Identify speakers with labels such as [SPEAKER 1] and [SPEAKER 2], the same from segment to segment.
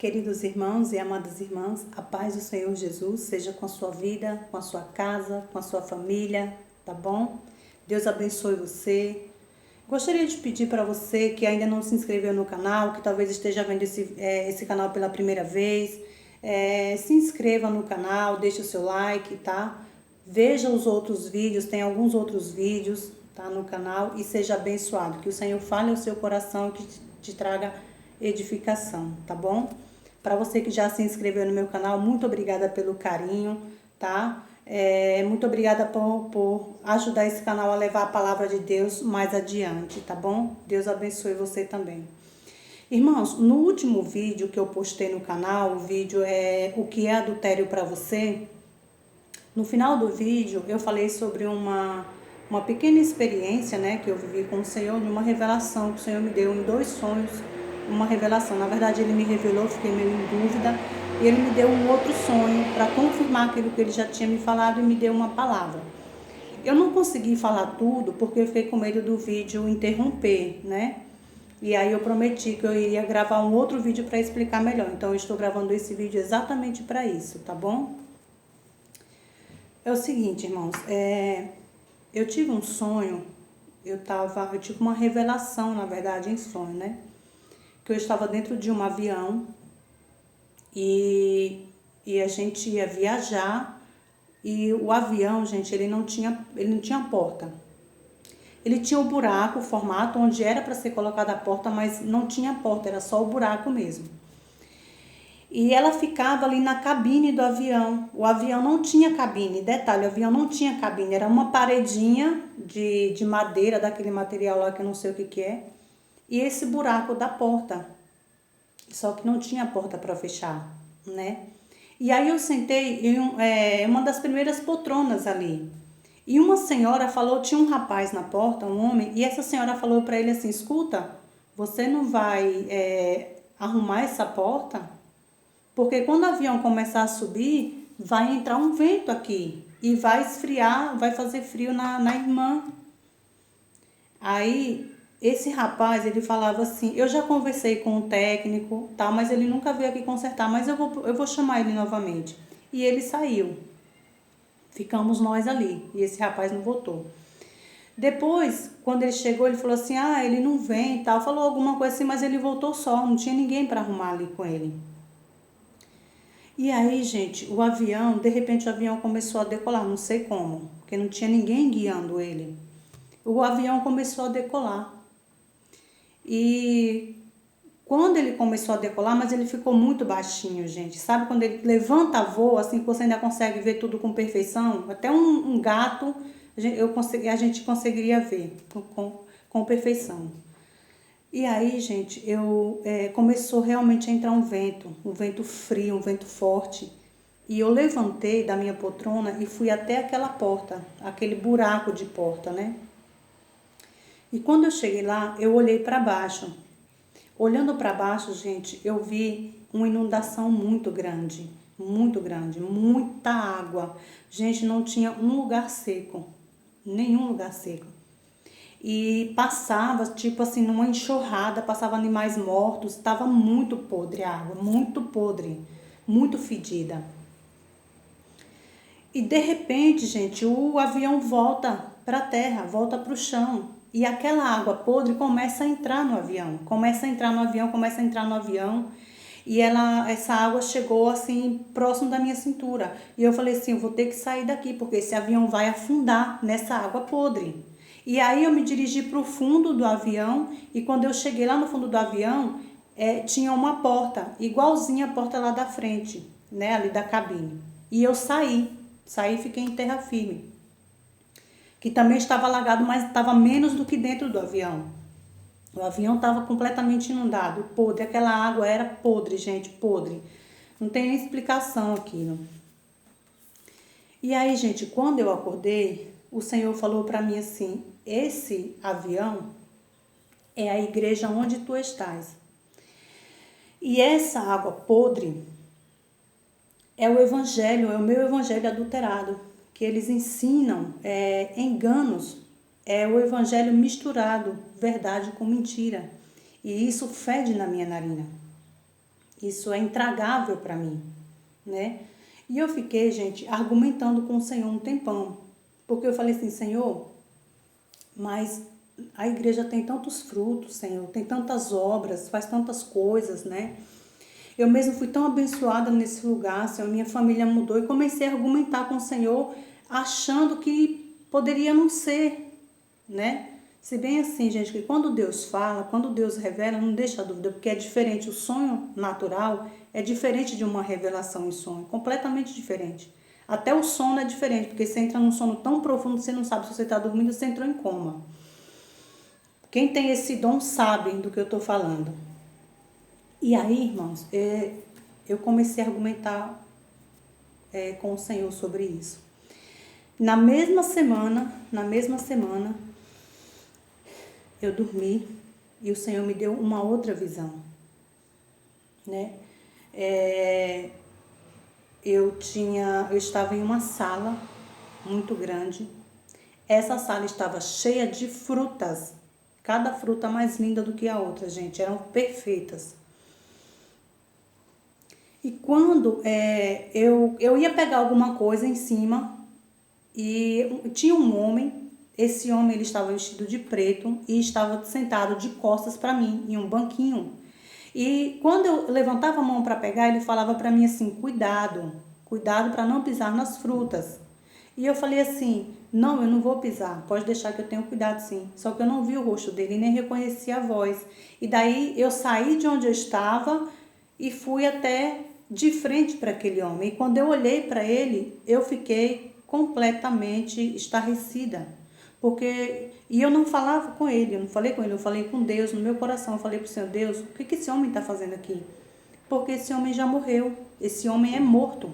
[SPEAKER 1] Queridos irmãos e amadas irmãs, a paz do Senhor Jesus seja com a sua vida, com a sua casa, com a sua família, tá bom? Deus abençoe você. Gostaria de pedir para você que ainda não se inscreveu no canal, que talvez esteja vendo esse canal pela primeira vez, se inscreva no canal, deixe o seu like, tá? Veja os outros vídeos, tem alguns outros vídeos, tá, no canal, e seja abençoado. Que o Senhor fale ao seu coração, que te traga edificação, tá bom? Para você que já se inscreveu no meu canal, muito obrigada pelo carinho, tá? Muito obrigada por ajudar esse canal a levar a palavra de Deus mais adiante, tá bom? Deus abençoe você também. Irmãos, no último vídeo que eu postei no canal, o vídeo é o que é adultério para você. No final do vídeo eu falei sobre uma pequena experiência, né, que eu vivi com o Senhor, de uma revelação que o Senhor me deu em 2 sonhos. Uma revelação, na verdade ele me revelou, fiquei meio em dúvida, e ele me deu um outro sonho para confirmar aquilo que ele já tinha me falado e me deu uma palavra. Eu não consegui falar tudo porque eu fiquei com medo do vídeo interromper, né? E aí eu prometi que eu iria gravar um outro vídeo para explicar melhor. Então eu estou gravando esse vídeo exatamente para isso, tá bom? É o seguinte, irmãos, eu tive um sonho, eu tive uma revelação, na verdade, em sonho, né? Que eu estava dentro de um avião e a gente ia viajar, e o avião, gente, ele não tinha porta. Ele tinha um buraco, o formato onde era para ser colocada a porta, mas não tinha porta, era só o buraco mesmo. E ela ficava ali na cabine do avião. O avião não tinha cabine. Detalhe, o avião não tinha cabine. Era uma paredinha de madeira, daquele material lá que eu não sei o que é. E esse buraco da porta. Só que não tinha porta para fechar, né? E aí eu sentei em uma das primeiras poltronas ali. E uma senhora falou, tinha um rapaz na porta, um homem, e essa senhora falou para ele assim, escuta, você não vai arrumar essa porta? Porque quando o avião começar a subir, vai entrar um vento aqui e vai esfriar, vai fazer frio na irmã. Aí, esse rapaz, ele falava assim, eu já conversei com o técnico, tá, mas ele nunca veio aqui consertar, mas eu vou chamar ele novamente. E ele saiu. Ficamos nós ali, e esse rapaz não voltou. Depois, quando ele chegou, ele falou assim, ele não vem e tal, falou alguma coisa assim, mas ele voltou só, não tinha ninguém para arrumar ali com ele. E aí, gente, o avião, de repente o avião começou a decolar, não sei como, porque não tinha ninguém guiando ele. O avião começou a decolar. E quando ele começou a decolar, mas ele ficou muito baixinho, gente. Sabe quando ele levanta voo, assim, que você ainda consegue ver tudo com perfeição? Até um gato a gente conseguiria ver com perfeição. E aí, gente, começou realmente a entrar um vento frio, um vento forte. E eu levantei da minha poltrona e fui até aquela porta, aquele buraco de porta, né? E quando eu cheguei lá, eu olhei para baixo. Olhando para baixo, gente, eu vi uma inundação muito grande, muita água. Gente, não tinha um lugar seco, nenhum lugar seco. E passava, tipo assim, numa enxurrada, passava animais mortos, estava muito podre a água, muito podre, muito fedida. E de repente, gente, o avião volta para a terra, volta para o chão. E aquela água podre começa a entrar no avião, E essa água chegou assim, próximo da minha cintura. E eu falei assim, eu vou ter que sair daqui, porque esse avião vai afundar nessa água podre. E aí eu me dirigi para o fundo do avião, e quando eu cheguei lá no fundo do avião, tinha uma porta, igualzinha a porta lá da frente, né, ali da cabine. E eu saí e fiquei em terra firme. Que também estava alagado, mas estava menos do que dentro do avião. O avião estava completamente inundado, podre. Aquela água era podre, gente, podre. Não tem nem explicação aquilo. E aí, gente, quando eu acordei, o Senhor falou para mim assim, esse avião é a igreja onde tu estás. E essa água podre é o evangelho, é o meu evangelho adulterado, que eles ensinam enganos, é o evangelho misturado, verdade com mentira. E isso fede na minha narina. Isso é intragável para mim, né? E eu fiquei, gente, argumentando com o Senhor um tempão. Porque eu falei assim, Senhor, mas a igreja tem tantos frutos, Senhor, tem tantas obras, faz tantas coisas, né? Eu mesmo fui tão abençoada nesse lugar, Senhor, minha família mudou e comecei a argumentar com o Senhor, achando que poderia não ser, né? Se bem assim, gente, que quando Deus fala, quando Deus revela, não deixa dúvida, porque é diferente. O sonho natural é diferente de uma revelação em sonho, completamente diferente. Até o sono é diferente, porque você entra num sono tão profundo que você não sabe se você está dormindo ou se você entrou em coma. Quem tem esse dom sabe do que eu estou falando. E aí, irmãos, eu comecei a argumentar com o Senhor sobre isso. Na mesma semana, eu dormi e o Senhor me deu uma outra visão, né? Eu estava em uma sala muito grande. Essa sala estava cheia de frutas, cada fruta mais linda do que a outra, gente, eram perfeitas. E quando eu ia pegar alguma coisa em cima e tinha um homem. Esse homem ele estava vestido de preto e estava sentado de costas para mim, em um banquinho. E quando eu levantava a mão para pegar, ele falava para mim assim, cuidado para não pisar nas frutas. E eu falei assim, não, eu não vou pisar, pode deixar que eu tenho cuidado sim. Só que eu não vi o rosto dele, nem reconheci a voz. E daí eu saí de onde eu estava e fui até de frente para aquele homem. E quando eu olhei para ele, eu fiquei completamente estarrecida. E eu não falava com ele, eu não falei com ele, eu falei com Deus no meu coração. Eu falei para o Senhor, Deus, o que esse homem está fazendo aqui? Porque esse homem já morreu, esse homem é morto.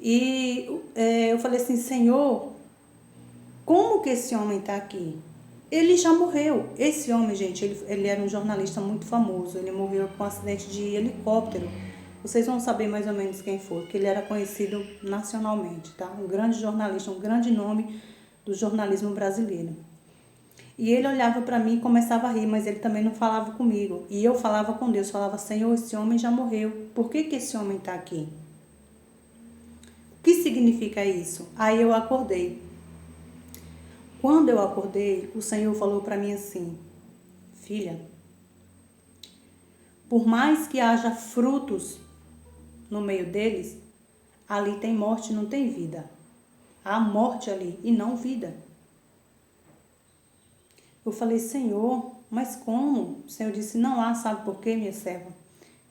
[SPEAKER 1] E eu falei assim, Senhor, como que esse homem está aqui? Ele já morreu. Esse homem, gente, ele era um jornalista muito famoso, ele morreu com um acidente de helicóptero. Vocês vão saber mais ou menos quem foi, que ele era conhecido nacionalmente, tá? Um grande jornalista, um grande nome do jornalismo brasileiro. E ele olhava para mim e começava a rir, mas ele também não falava comigo. E eu falava com Deus, falava, Senhor, esse homem já morreu. Por que esse homem está aqui? O que significa isso? Aí eu acordei. Quando eu acordei, o Senhor falou para mim assim, filha, por mais que haja frutos no meio deles, ali tem morte, não tem vida. Há morte ali e não vida. Eu falei, Senhor, mas como? O Senhor disse, não há, sabe por quê, minha serva?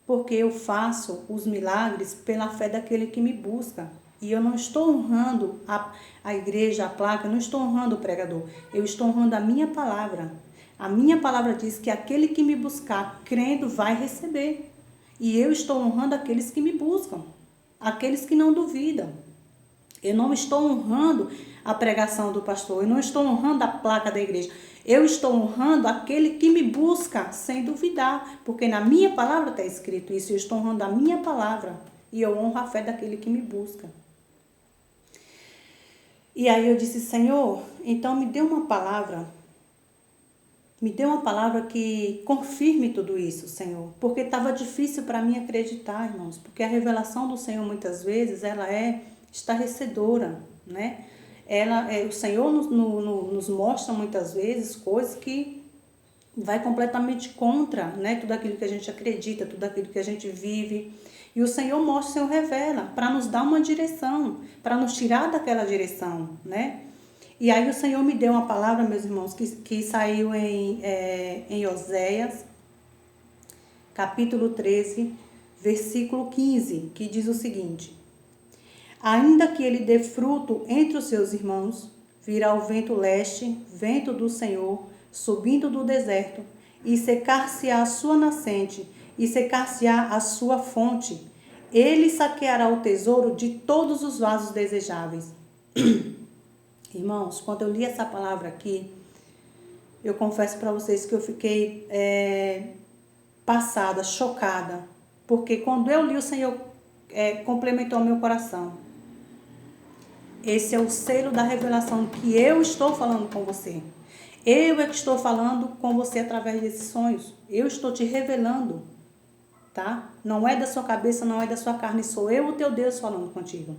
[SPEAKER 1] Porque eu faço os milagres pela fé daquele que me busca. E eu não estou honrando a igreja, a placa, eu não estou honrando o pregador. Eu estou honrando a minha palavra. A minha palavra diz que aquele que me buscar, crendo, vai receber. E eu estou honrando aqueles que me buscam. Aqueles que não duvidam. Eu não estou honrando a pregação do pastor, eu não estou honrando a placa da igreja. Eu estou honrando aquele que me busca sem duvidar, porque na minha palavra está escrito isso, eu estou honrando a minha palavra e eu honro a fé daquele que me busca. E aí eu disse, Senhor, então me dê uma palavra que confirme tudo isso, Senhor, porque estava difícil para mim acreditar, irmãos, porque a revelação do Senhor muitas vezes ela é estarrecedora, né? O Senhor nos mostra muitas vezes coisas que vai completamente contra, né? Tudo aquilo que a gente acredita, tudo aquilo que a gente vive. E o Senhor mostra, o Senhor revela, para nos dar uma direção, para nos tirar daquela direção, né? E aí o Senhor me deu uma palavra, meus irmãos, que saiu em Oséias, capítulo 13, versículo 15, que diz o seguinte: ainda que ele dê fruto entre os seus irmãos, virá o vento leste, vento do Senhor, subindo do deserto, e secar-se-á a sua nascente, e secar-se-á a sua fonte. Ele saqueará o tesouro de todos os vasos desejáveis. Irmãos, quando eu li essa palavra aqui, eu confesso para vocês que eu fiquei passada, chocada, porque quando eu li, o Senhor complementou meu coração. Esse é o selo da revelação que eu estou falando com você. Eu é que estou falando com você através desses sonhos. Eu estou te revelando. tá? Não é da sua cabeça, não é da sua carne, sou eu, o teu Deus, falando contigo.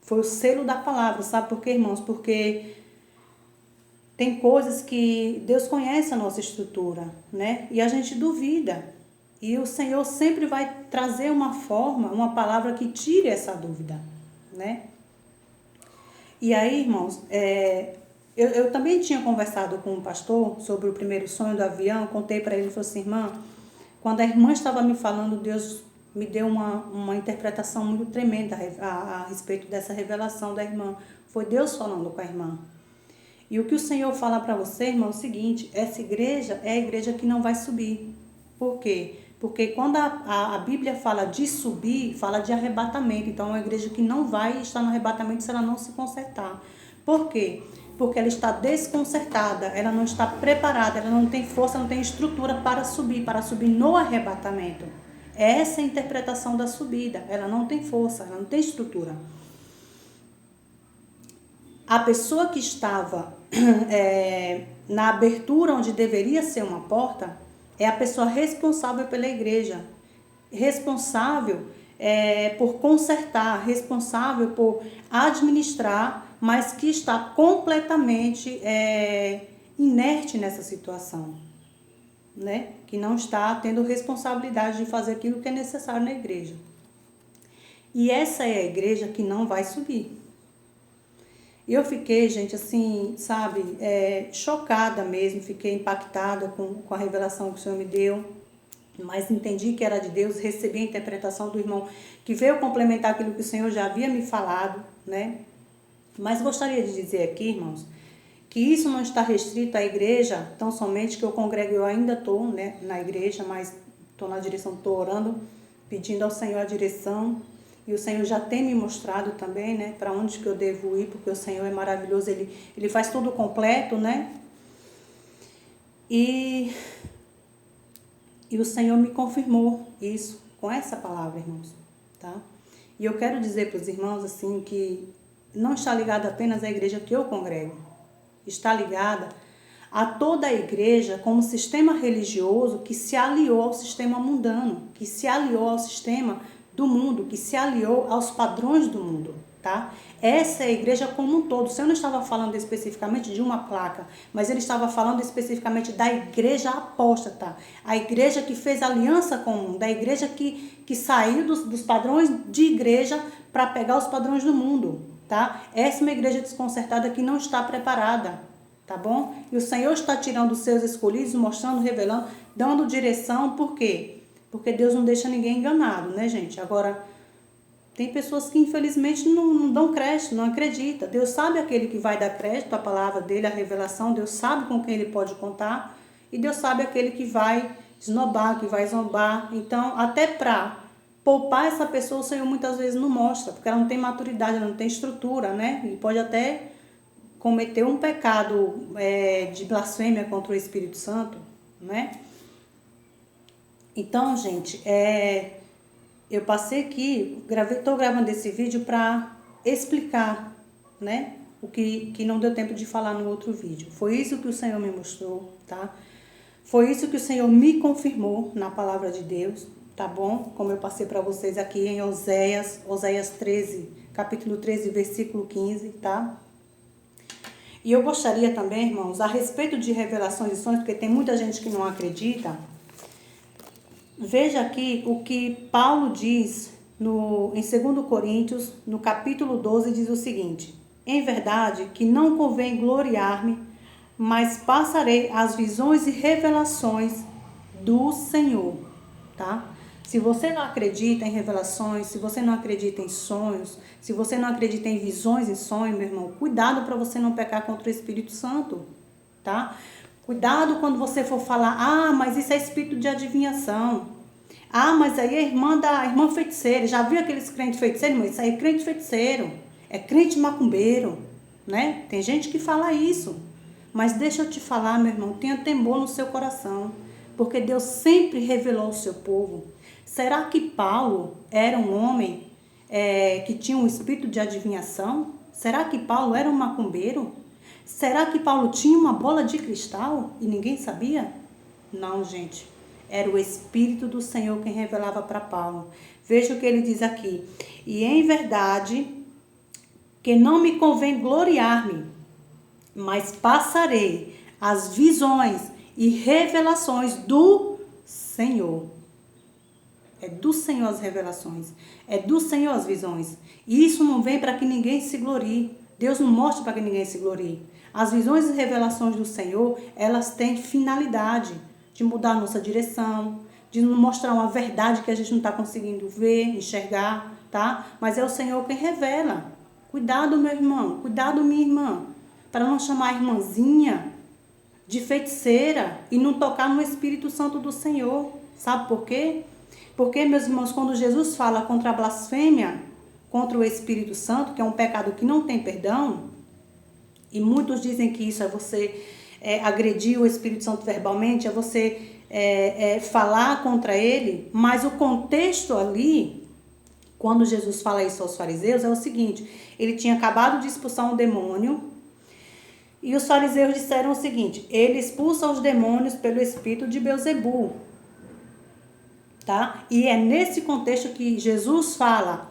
[SPEAKER 1] Foi o selo da palavra, sabe por quê, irmãos? Porque tem coisas que Deus conhece a nossa estrutura, né? E a gente duvida. E o Senhor sempre vai trazer uma forma, uma palavra que tire essa dúvida, né? E aí, irmãos, eu também tinha conversado com um pastor sobre o primeiro sonho do avião, contei para ele, ele falou assim, irmã, quando a irmã estava me falando, Deus me deu uma interpretação muito tremenda a respeito dessa revelação da irmã. Foi Deus falando com a irmã. E o que o Senhor fala para você, irmão, é o seguinte, essa igreja é a igreja que não vai subir. Por quê? Porque quando a Bíblia fala de subir, fala de arrebatamento. Então, é uma igreja que não vai estar no arrebatamento se ela não se consertar. Por quê? Porque ela está desconcertada, ela não está preparada, ela não tem força, não tem estrutura para subir no arrebatamento. Essa é a interpretação da subida. Ela não tem força, ela não tem estrutura. A pessoa que estava na abertura onde deveria ser uma porta é a pessoa responsável pela igreja, responsável por consertar, responsável por administrar, mas que está completamente inerte nessa situação, né? Que não está tendo responsabilidade de fazer aquilo que é necessário na igreja. E essa é a igreja que não vai subir. Eu fiquei, gente, assim, sabe, chocada mesmo, fiquei impactada com a revelação que o Senhor me deu, mas entendi que era de Deus, recebi a interpretação do irmão que veio complementar aquilo que o Senhor já havia me falado, né? Mas gostaria de dizer aqui, irmãos, que isso não está restrito à igreja, tão somente que eu congrego, eu ainda estou, né, na igreja, mas estou na direção, estou orando, pedindo ao Senhor a direção. E o Senhor já tem me mostrado também, né, para onde que eu devo ir, porque o Senhor é maravilhoso, Ele faz tudo completo, né? E o Senhor me confirmou isso, com essa palavra, irmãos, tá? E eu quero dizer para os irmãos, assim, que não está ligada apenas à igreja que eu congrego, está ligada a toda a igreja como sistema religioso que se aliou ao sistema mundano, que se aliou ao sistema do mundo, que se aliou aos padrões do mundo, tá? Essa é a igreja como um todo. O Senhor não estava falando especificamente de uma placa, mas ele estava falando especificamente da igreja apóstata, a igreja que fez aliança com o mundo, da igreja que saiu dos padrões de igreja para pegar os padrões do mundo, tá? Essa é uma igreja desconcertada que não está preparada, tá bom? E o Senhor está tirando os seus escolhidos, mostrando, revelando, dando direção, por quê? Porque Deus não deixa ninguém enganado, né, gente? Agora, tem pessoas que infelizmente não dão crédito, não acreditam. Deus sabe aquele que vai dar crédito à palavra dele, à revelação. Deus sabe com quem ele pode contar. E Deus sabe aquele que vai esnobar, que vai zombar. Então, até para poupar essa pessoa, o Senhor muitas vezes não mostra, porque ela não tem maturidade, ela não tem estrutura, né? E pode até cometer um pecado de blasfêmia contra o Espírito Santo, né? Então, gente, eu passei aqui, estou gravando esse vídeo para explicar, né, o que não deu tempo de falar no outro vídeo. Foi isso que o Senhor me mostrou, tá? Foi isso que o Senhor me confirmou na palavra de Deus, tá bom? Como eu passei para vocês aqui em Oséias 13, capítulo 13, versículo 15, tá? E eu gostaria também, irmãos, a respeito de revelações e sonhos, porque tem muita gente que não acredita. Veja aqui o que Paulo diz em 2 Coríntios, no capítulo 12, diz o seguinte: em verdade que não convém gloriar-me, mas passarei as visões e revelações do Senhor, tá? Se você não acredita em revelações, se você não acredita em sonhos, se você não acredita em visões e sonhos, meu irmão, cuidado para você não pecar contra o Espírito Santo, tá? Cuidado quando você for falar, mas isso é espírito de adivinhação. Mas aí a irmã feiticeira, já viu aqueles crentes feiticeiros? Mas isso aí é crente feiticeiro, é crente macumbeiro, né? Tem gente que fala isso. Mas deixa eu te falar, meu irmão, tenha temor no seu coração, porque Deus sempre revelou ao seu povo. Será que Paulo era um homem que tinha um espírito de adivinhação? Será que Paulo era um macumbeiro? Será que Paulo tinha uma bola de cristal e ninguém sabia? Não, gente. Era o Espírito do Senhor quem revelava para Paulo. Veja o que ele diz aqui. E em verdade, que não me convém gloriar-me, mas passarei as visões e revelações do Senhor. É do Senhor as revelações. É do Senhor as visões. E isso não vem para que ninguém se glorie. Deus não mostra para que ninguém se glorie. As visões e revelações do Senhor, elas têm finalidade de mudar a nossa direção, de nos mostrar uma verdade que a gente não está conseguindo ver, enxergar, tá? Mas é o Senhor quem revela. Cuidado, meu irmão. Cuidado, minha irmã. Para não chamar a irmãzinha de feiticeira e não tocar no Espírito Santo do Senhor. Sabe por quê? Porque, meus irmãos, quando Jesus fala contra a blasfêmia, contra o Espírito Santo, que é um pecado que não tem perdão, e muitos dizem que isso é você agredir o Espírito Santo verbalmente, é você falar contra ele, mas o contexto ali, quando Jesus fala isso aos fariseus, é o seguinte: ele tinha acabado de expulsar um demônio, e os fariseus disseram o seguinte: ele expulsa os demônios pelo espírito de Beelzebu. Tá? E é nesse contexto que Jesus fala: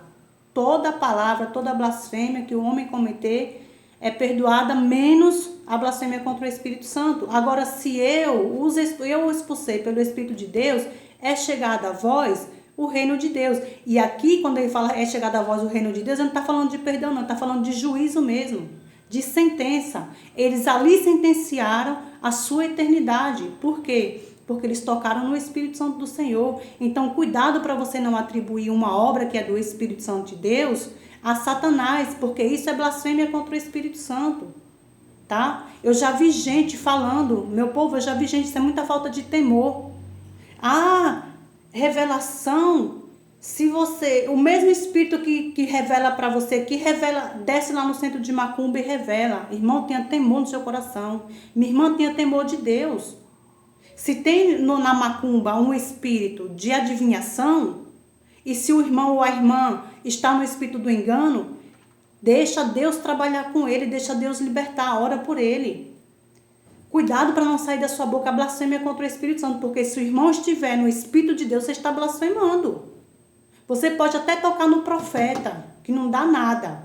[SPEAKER 1] toda palavra, toda blasfêmia que o homem cometer é perdoada, menos a blasfêmia contra o Espírito Santo. Agora, se eu expulsei pelo Espírito de Deus, é chegada a vós o reino de Deus. E aqui, quando ele fala é chegada a vós o reino de Deus, ele não está falando de perdão, não, está falando de juízo mesmo, de sentença. Eles ali sentenciaram a sua eternidade. Por quê? Porque eles tocaram no Espírito Santo do Senhor. Então, cuidado para você não atribuir uma obra que é do Espírito Santo de Deus a Satanás, porque isso é blasfêmia contra o Espírito Santo, tá? Eu já vi gente falando, meu povo, eu já vi gente, isso é muita falta de temor. Ah, revelação, se você, o mesmo Espírito que revela para você, que revela, desce lá no centro de Macumba e revela. Irmão, tenha temor no seu coração. Minha irmã, tenha temor de Deus. Se tem na macumba um espírito de adivinhação, e se o irmão ou a irmã está no espírito do engano, deixa Deus trabalhar com ele, deixa Deus libertar, ora por ele. Cuidado para não sair da sua boca a blasfêmia contra o Espírito Santo, porque se o irmão estiver no Espírito de Deus, você está blasfemando. Você pode até tocar no profeta, que não dá nada.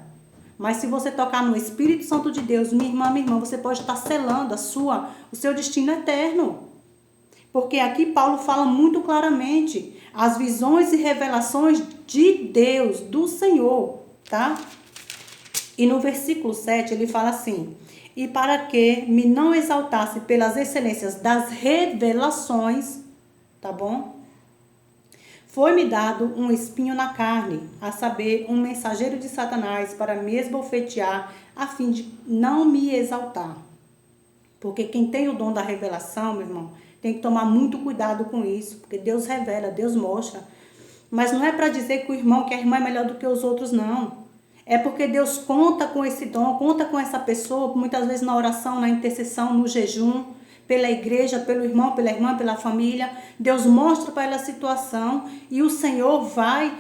[SPEAKER 1] Mas se você tocar no Espírito Santo de Deus, minha irmã, você pode estar selando o seu destino eterno. Porque aqui Paulo fala muito claramente as visões e revelações de Deus, do Senhor, tá? E no versículo 7 ele fala assim: e para que me não exaltasse pelas excelências das revelações, tá bom? Foi-me dado um espinho na carne, a saber, um mensageiro de Satanás para me esbofetear, a fim de não me exaltar. Porque quem tem o dom da revelação, meu irmão, tem que tomar muito cuidado com isso, porque Deus revela, Deus mostra. Mas não é para dizer que o irmão, que a irmã é melhor do que os outros, não. É porque Deus conta com esse dom, conta com essa pessoa, muitas vezes na oração, na intercessão, no jejum, pela igreja, pelo irmão, pela irmã, pela família. Deus mostra para ela a situação e o Senhor vai,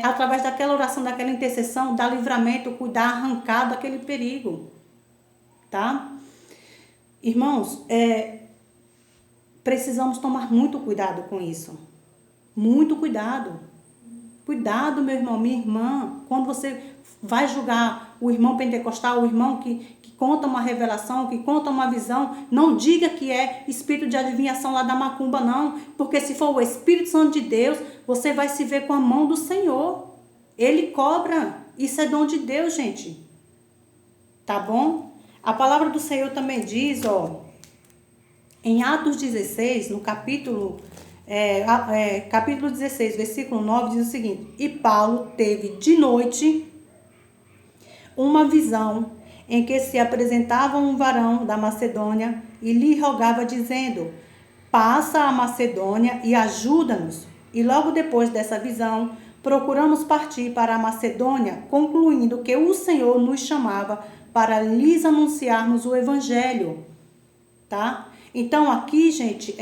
[SPEAKER 1] através daquela oração, daquela intercessão, dar livramento, cuidar, arrancar daquele perigo. Tá? Irmãos, precisamos tomar muito cuidado com isso. Muito cuidado. Cuidado, meu irmão, minha irmã. Quando você vai julgar o irmão pentecostal, o irmão que conta uma revelação, que conta uma visão, não diga que é espírito de adivinhação lá da macumba, não. Porque se for o Espírito Santo de Deus, você vai se ver com a mão do Senhor. Ele cobra. Isso é dom de Deus, gente. Tá bom? A palavra do Senhor também diz, em Atos 16, no capítulo 16, versículo 9, diz o seguinte: e Paulo teve de noite uma visão em que se apresentava um varão da Macedônia e lhe rogava dizendo: passa a Macedônia e ajuda-nos. E logo depois dessa visão, procuramos partir para a Macedônia, concluindo que o Senhor nos chamava para lhes anunciarmos o evangelho, tá? Então aqui, gente,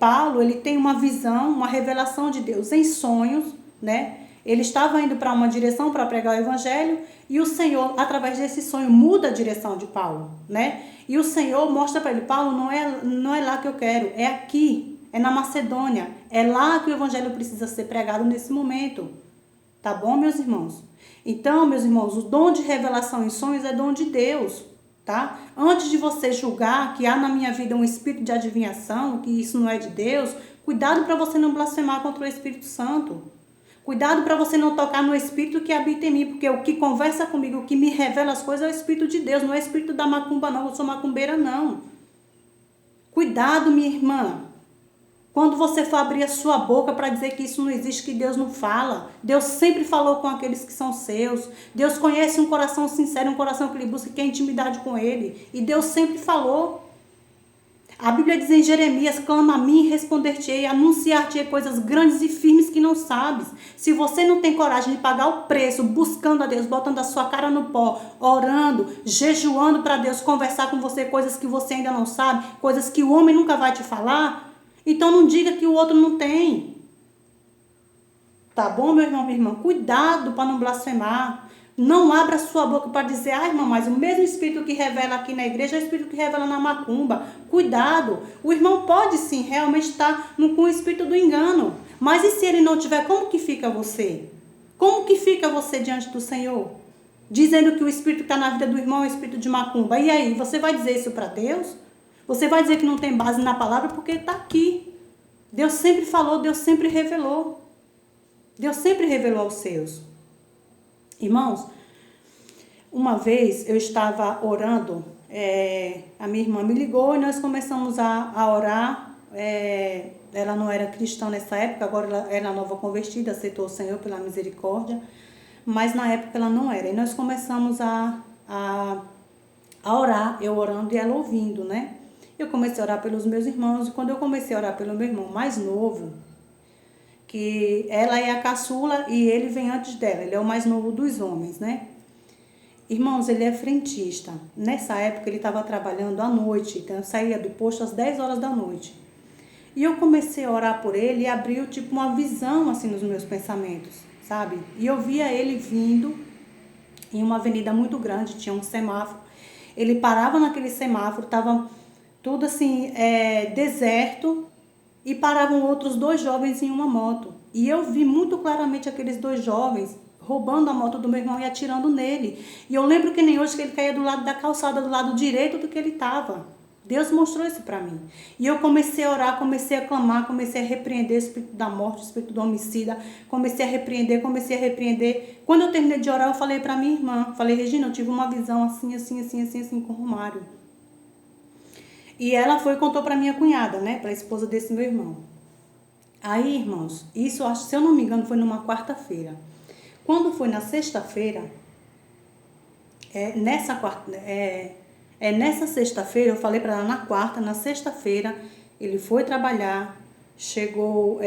[SPEAKER 1] Paulo, ele tem uma visão, uma revelação de Deus em sonhos, né? Ele estava indo para uma direção para pregar o evangelho e o Senhor, através desse sonho, muda a direção de Paulo, né? E o Senhor mostra para ele: Paulo, não é lá que eu quero, é aqui. é na Macedônia. É lá que o evangelho precisa ser pregado nesse momento. Tá bom, meus irmãos? Então, meus irmãos, o dom de revelação em sonhos é dom de Deus, tá? Antes de você julgar que há na minha vida um espírito de adivinhação, que isso não é de Deus, cuidado para você não blasfemar contra o Espírito Santo. Cuidado para você não tocar no Espírito que habita em mim, porque o que conversa comigo, o que me revela as coisas é o Espírito de Deus, não é o Espírito da macumba não, eu sou macumbeira não. Cuidado, minha irmã. Quando você for abrir a sua boca para dizer que isso não existe, que Deus não fala. Deus sempre falou com aqueles que são seus. Deus conhece um coração sincero, um coração que ele busca, que quer intimidade com ele. E Deus sempre falou. A Bíblia diz em Jeremias, clama a mim e responder-te-ei, anunciar-te-ei coisas grandes e firmes que não sabes. Se você não tem coragem de pagar o preço, buscando a Deus, botando a sua cara no pó, orando, jejuando para Deus, conversar com você coisas que você ainda não sabe, coisas que o homem nunca vai te falar, então não diga que o outro não tem. Tá bom, meu irmão, minha irmã? Cuidado para não blasfemar. Não abra sua boca para dizer, irmão, mas o mesmo Espírito que revela aqui na igreja é o Espírito que revela na macumba. Cuidado. O irmão pode sim realmente estar com o Espírito do engano. Mas e se ele não tiver, como que fica você? Como que fica você diante do Senhor? Dizendo que o Espírito que está na vida do irmão é o Espírito de macumba. E aí, você vai dizer isso para Deus? Você vai dizer que não tem base na palavra porque está aqui. Deus sempre falou, Deus sempre revelou. Deus sempre revelou aos seus. Irmãos, uma vez eu estava orando, a minha irmã me ligou e nós começamos a orar. Ela não era cristã nessa época, agora ela era nova convertida, aceitou o Senhor pela misericórdia, mas na época ela não era. E nós começamos a orar, eu orando e ela ouvindo, né? Eu comecei a orar pelos meus irmãos, e quando eu comecei a orar pelo meu irmão mais novo, que ela é a caçula e ele vem antes dela, ele é o mais novo dos homens, né? Irmãos, ele é frentista. Nessa época ele estava trabalhando à noite, então eu saía do posto às 10 horas da noite. E eu comecei a orar por ele e abriu tipo uma visão assim nos meus pensamentos, sabe? E eu via ele vindo em uma avenida muito grande, tinha um semáforo. Ele parava naquele semáforo, estava tudo assim, deserto, e paravam outros 2 jovens em uma moto. E eu vi muito claramente aqueles 2 jovens roubando a moto do meu irmão e atirando nele. E eu lembro que nem hoje que ele caía do lado da calçada, do lado direito do que ele estava. Deus mostrou isso para mim. E eu comecei a orar, comecei a clamar, comecei a repreender o espírito da morte, o espírito do homicida. Comecei a repreender. Quando eu terminei de orar, eu falei para minha irmã. Falei, Regina, eu tive uma visão assim com o Romário. E ela foi e contou para minha cunhada, né? Para a esposa desse meu irmão. Aí, irmãos, isso, se eu não me engano, foi numa quarta-feira. Quando foi na sexta-feira, nessa sexta-feira, eu falei para ela na quarta, na sexta-feira, ele foi trabalhar, chegou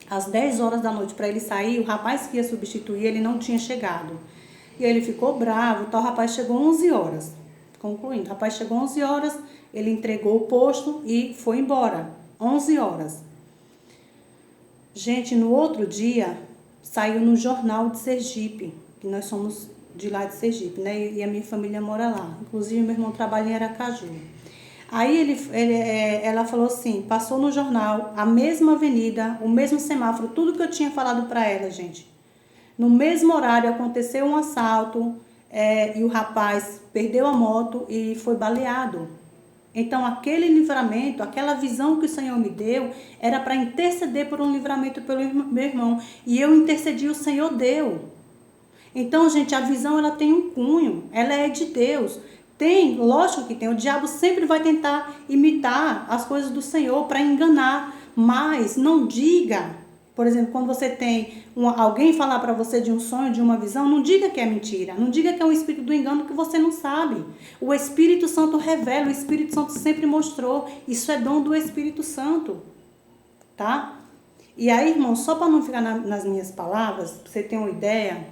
[SPEAKER 1] às 10 horas da noite para ele sair, o rapaz que ia substituir, ele não tinha chegado. E aí ele ficou bravo, o rapaz chegou 11 horas. Concluindo, o rapaz chegou 11 horas, ele entregou o posto e foi embora, 11 horas. Gente, no outro dia, saiu no jornal de Sergipe, que nós somos de lá de Sergipe, né? E a minha família mora lá. Inclusive, meu irmão trabalha em Aracaju. Aí ela falou assim, passou no jornal, a mesma avenida, o mesmo semáforo, tudo que eu tinha falado para ela, gente. No mesmo horário, aconteceu um assalto, e o rapaz perdeu a moto e foi baleado. Então, aquele livramento, aquela visão que o Senhor me deu, era para interceder por um livramento pelo meu irmão. E eu intercedi, o Senhor deu. Então, gente, a visão, ela tem um cunho, ela é de Deus. Tem, lógico que tem, o diabo sempre vai tentar imitar as coisas do Senhor para enganar. Mas não diga, por exemplo, quando você tem alguém falar para você de um sonho, de uma visão, não diga que é mentira, não diga que é um espírito do engano que você não sabe. O Espírito Santo revela, o Espírito Santo sempre mostrou, isso é dom do Espírito Santo, tá? E aí, irmão, só para não ficar nas minhas palavras, pra você ter uma ideia,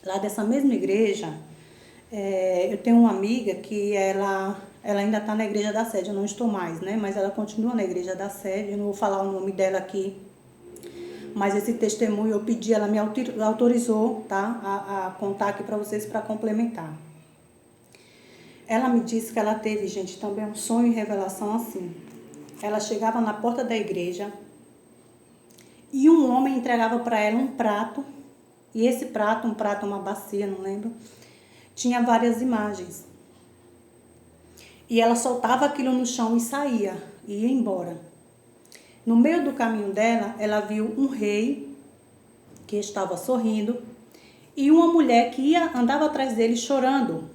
[SPEAKER 1] lá dessa mesma igreja, eu tenho uma amiga que ela ainda está na igreja da sede, eu não estou mais, né? Mas ela continua na igreja da sede, eu não vou falar o nome dela aqui, mas esse testemunho eu pedi, ela me autorizou, tá? A contar aqui para vocês para complementar. Ela me disse que ela teve, gente, também um sonho e revelação assim. ela chegava na porta da igreja e um homem entregava para ela um prato, e esse prato, uma bacia, não lembro, tinha várias imagens. E ela soltava aquilo no chão e saía, e ia embora. No meio do caminho dela, ela viu um rei que estava sorrindo e uma mulher que andava atrás dele chorando.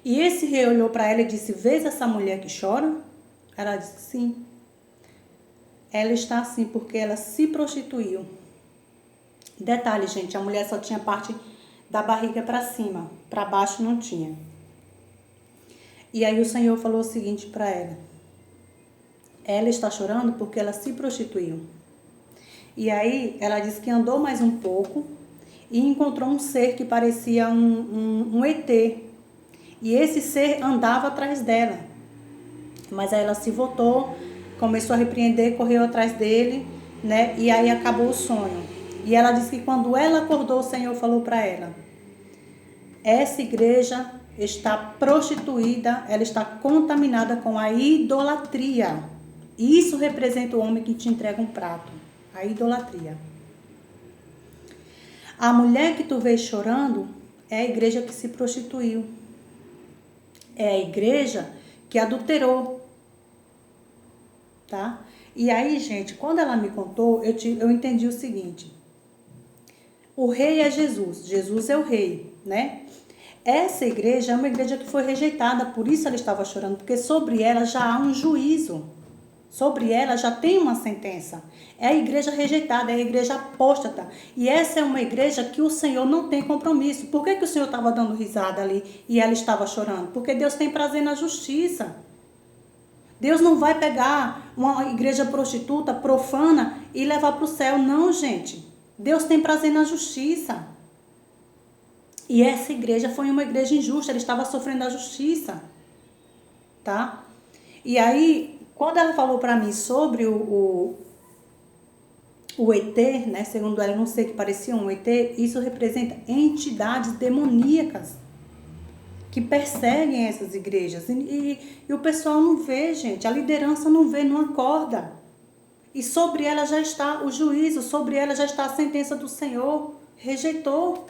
[SPEAKER 1] E esse rei olhou para ela e disse: "Vês essa mulher que chora?" Ela disse: "Sim." Ela está assim porque ela se prostituiu. Detalhe, gente, a mulher só tinha parte da barriga para cima, para baixo não tinha. E aí o Senhor falou o seguinte para ela: ela está chorando porque ela se prostituiu. E aí ela disse que andou mais um pouco e encontrou um ser que parecia um ET. E esse ser andava atrás dela. Mas aí ela se voltou, começou a repreender, correu atrás dele, né? E aí acabou o sonho. E ela disse que quando ela acordou, o Senhor falou para ela: essa igreja está prostituída, ela está contaminada com a idolatria. E isso representa o homem que te entrega um prato, a idolatria. A mulher que tu vês chorando é a igreja que se prostituiu. É a igreja que adulterou, tá? E aí, gente, quando ela me contou, eu entendi o seguinte: o rei é Jesus, Jesus é o rei, né? Essa igreja é uma igreja que foi rejeitada, por isso ela estava chorando, porque sobre ela já há um juízo, sobre ela já tem uma sentença. É a igreja rejeitada, é a igreja apóstata. E essa é uma igreja que o Senhor não tem compromisso. Por que o Senhor estava dando risada ali e ela estava chorando? Porque Deus tem prazer na justiça. Deus não vai pegar uma igreja prostituta, profana e levar para o céu, não, gente. Deus tem prazer na justiça. E essa igreja foi uma igreja injusta, ela estava sofrendo a justiça, tá? E aí, quando ela falou para mim sobre o ET, né, segundo ela, eu não sei, que parecia um ET, isso representa entidades demoníacas que perseguem essas igrejas. E o pessoal não vê, gente, a liderança não vê, não acorda. E sobre ela já está o juízo, sobre ela já está a sentença do Senhor, rejeitou.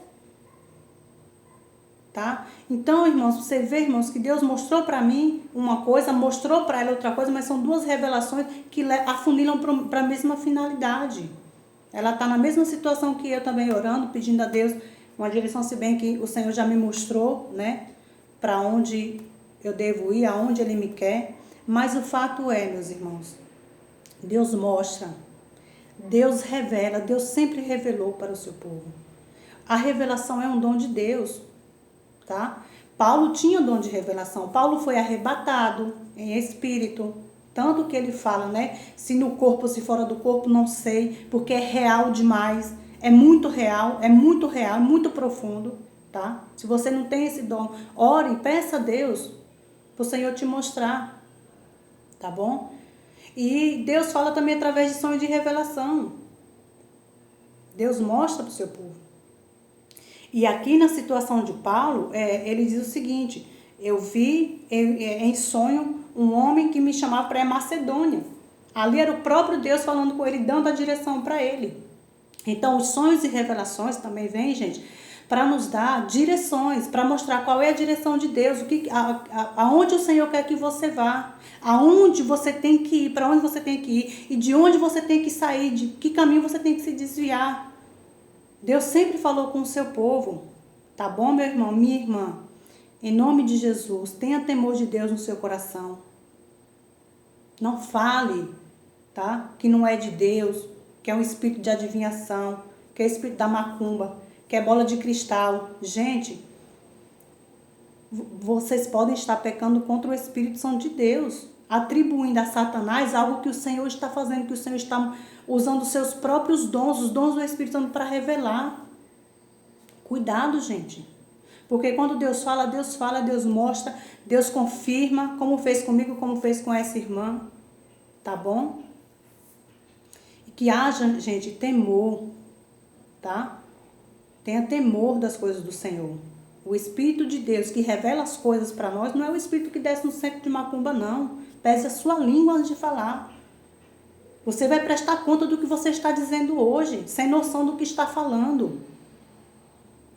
[SPEAKER 1] Tá? Então, irmãos, você vê, irmãos, que Deus mostrou para mim uma coisa, mostrou para ela outra coisa, mas são duas revelações que afunilam para a mesma finalidade. Ela está na mesma situação que eu também, orando, pedindo a Deus uma direção, se bem que o Senhor já me mostrou, né, para onde eu devo ir, aonde Ele me quer. Mas o fato é, meus irmãos, Deus mostra, Deus revela, Deus sempre revelou para o seu povo. A revelação é um dom de Deus. Tá? Paulo tinha o dom de revelação. Paulo foi arrebatado em espírito. Tanto que ele fala, né? Se no corpo, se fora do corpo, não sei. Porque é real demais. É muito real, é muito profundo. Tá? Se você não tem esse dom, ore, peça a Deus para o Senhor te mostrar. Tá bom? E Deus fala também através de sonho de revelação. Deus mostra para o seu povo. E aqui na situação de Paulo, ele diz o seguinte: eu vi em sonho um homem que me chamava para a Macedônia. Ali era o próprio Deus falando com ele, dando a direção para ele. Então, os sonhos e revelações também vêm, gente, para nos dar direções, para mostrar qual é a direção de Deus, aonde o Senhor quer que você vá, aonde você tem que ir, para onde você tem que ir e de onde você tem que sair, de que caminho você tem que se desviar. Deus sempre falou com o seu povo, tá bom, meu irmão, minha irmã? Em nome de Jesus, tenha temor de Deus no seu coração. Não fale, tá? Que não é de Deus, que é um espírito de adivinhação, que é o espírito da macumba, que é bola de cristal. Gente, vocês podem estar pecando contra o Espírito Santo de Deus, atribuindo a Satanás algo que o Senhor está fazendo, que o Senhor está usando os seus próprios dons, os dons do Espírito Santo para revelar. Cuidado, gente. Porque quando Deus fala, Deus mostra, Deus confirma, como fez comigo, como fez com essa irmã. Tá bom? E que haja, gente, temor, tá? Tenha temor das coisas do Senhor. O Espírito de Deus que revela as coisas para nós não é o Espírito que desce no centro de macumba, não. Pese a sua língua antes de falar. Você vai prestar conta do que você está dizendo hoje, sem noção do que está falando.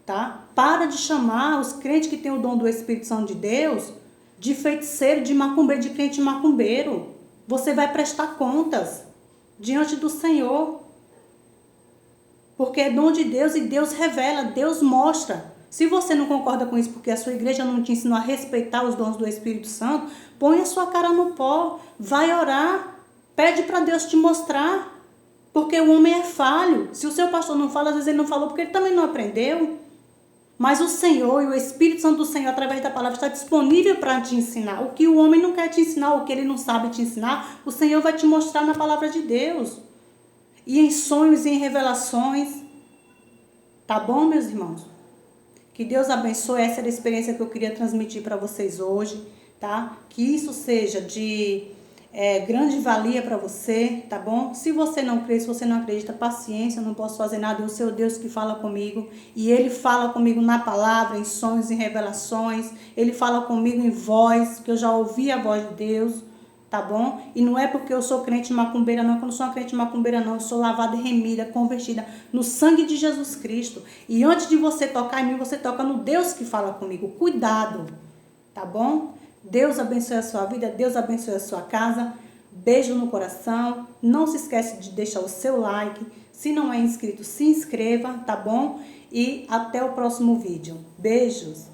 [SPEAKER 1] Tá? Para de chamar os crentes que têm o dom do Espírito Santo de Deus de feiticeiro, de macumbeiro, de crente macumbeiro. Você vai prestar contas diante do Senhor. Porque é dom de Deus e Deus revela, Deus mostra. Se você não concorda com isso porque a sua igreja não te ensinou a respeitar os dons do Espírito Santo, põe a sua cara no pó, vai orar, pede para Deus te mostrar. Porque o homem é falho. Se o seu pastor não fala, às vezes ele não falou porque ele também não aprendeu. Mas o Senhor e o Espírito Santo do Senhor, através da palavra, está disponível para te ensinar. O que o homem não quer te ensinar, o que ele não sabe te ensinar, o Senhor vai te mostrar na palavra de Deus. E em sonhos e em revelações. Tá bom, meus irmãos? Que Deus abençoe. Essa era a experiência que eu queria transmitir para vocês hoje, tá? Que isso seja de grande valia para você, tá bom? Se você não crê, se você não acredita, paciência, eu não posso fazer nada, é o seu Deus que fala comigo, e Ele fala comigo na palavra, em sonhos e revelações, Ele fala comigo em voz, que eu já ouvi a voz de Deus, tá bom? E não é porque eu sou crente macumbeira não, que eu não sou uma crente macumbeira não, eu sou lavada e remida, convertida no sangue de Jesus Cristo, e antes de você tocar em mim, você toca no Deus que fala comigo, cuidado, tá bom? Deus abençoe a sua vida, Deus abençoe a sua casa. Beijo no coração. Não se esquece de deixar o seu like. Se não é inscrito, se inscreva, tá bom? E até o próximo vídeo. Beijos!